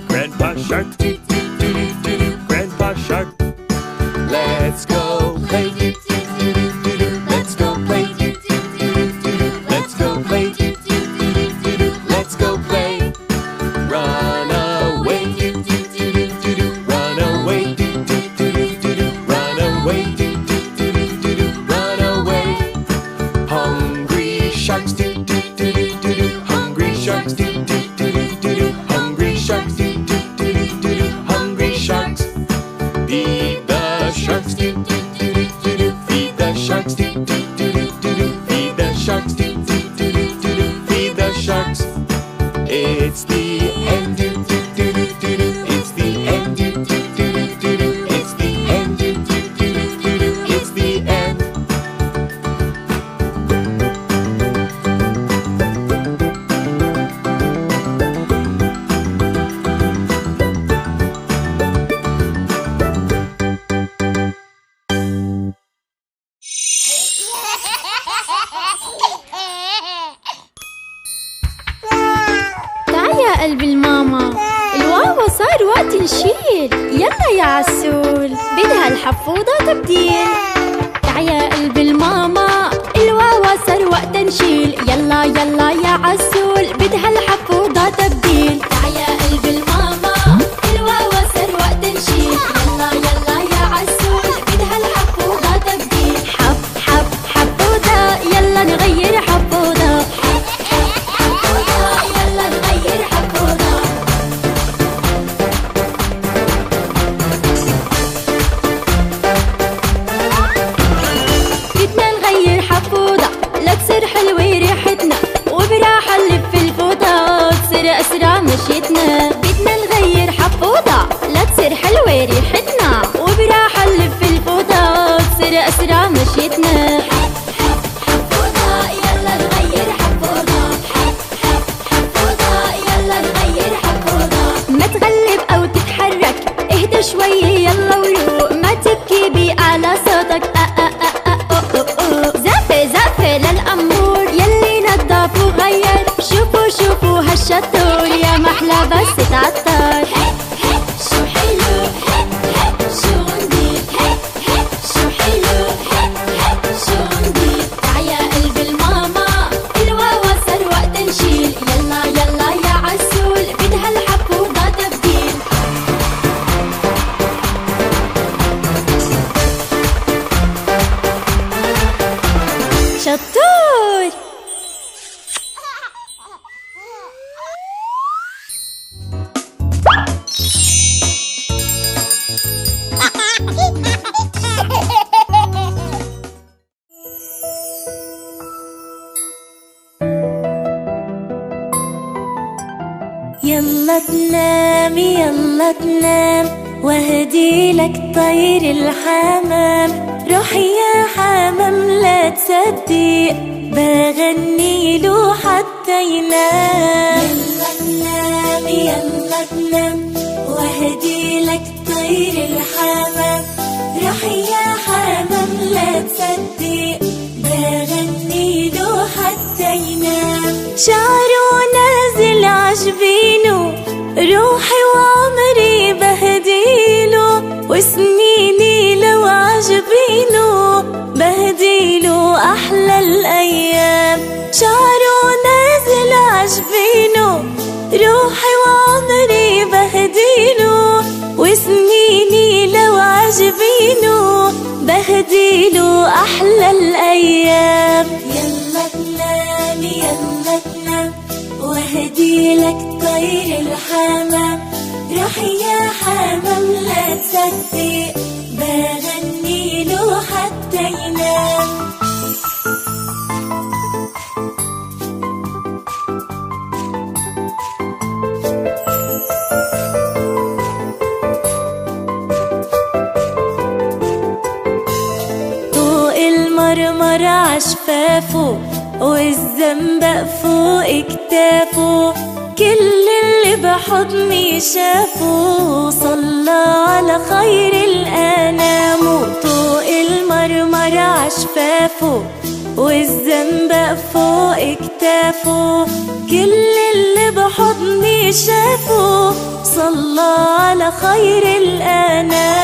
Grandpa Shark, Grandpa Shark. Let's go play. Let's go play. Let's go play. Let's go play. Run away. Run away. Run away. Run away. Hungry sharks. Hungry sharks. Hungry sharks. Hungry sharks. Feed the sharks. Feed the sharks. Feed the sharks. Feed the sharks. It's the end. It's the end. It's the end. It's the end. تعال يا قلب الماما، الواوا صار وقت نشيل. يلا يا عسول، بدها الحفوضة تبديل. تعال يا قلب الماما، الواوا صار وقت نشيل. يلا يلا يا عسول، بدها الحفوضة تبديل. تعال يا قلب الماما، الواوا صار وقت نشيل. يلا يلا يا عسول، بدها الحفوضة تبديل. حفوضة، يلا نغير حفوضة. يلا نغير حفوضة. بدنا نغير حفوضة لتصير حلوة ريحتنا، وبراحة نلف الفوطة تصير أسرع مشيتنا. بدنا نغير حفوضة لتصير حلوة ريحتنا، وبراحة نلف الفوطة تصير أسرع مشيتنا. حفوضة، يلا نغير حفوضة. حفوضة، يلا نغير حفوضة. ما تغلب أو تتحرك، اهدى شوي يلا وروق. ما تبكي بأعلى صوتك، زقفة زقفة للأمور يلي نضف وغير. شوفوا شوفوا هالشطور، يا محلى بس تعطر. شو حلو، شو نضيف. شو حلو، شو نضيف. تعال يا قلب الماما، الواوا صار وقت نشيل. يلا يلا يا عسول، بدها الحفوضة تبديل. شطور. يلا تنام يلا تنام، واهدي لك طير الحمام. روح يا حمام لا تصدق، بغني له حتى ينام. يلا تنام يلا تنام، واهدي لك طير الحمام. روح يا حمام لا تصدق، بغني له حتى ينام. شعره نازل عجبينه، روحي وعمري بهديله. وسنيني لو عجبينه، بهديله أحلى الأيام. شعره نازل عجبينه، روحي وعمري بهديله. وسنيني لو عجبينه، بهديله أحلى الأيام. يلا تنام يلا تنام، واهدي لك طير الحمام. روح يا حمام لا تصدق، بغني له حتى ينام. طوق المرمر عشفافه، والزنبق فوق كتافه. كل اللي بحضني شافه، صلى على خير الأنام. طوق المرمر عشفافه، والزنبق فوق كتافه. كل اللي بحضني شافه صلى على خير الأنام.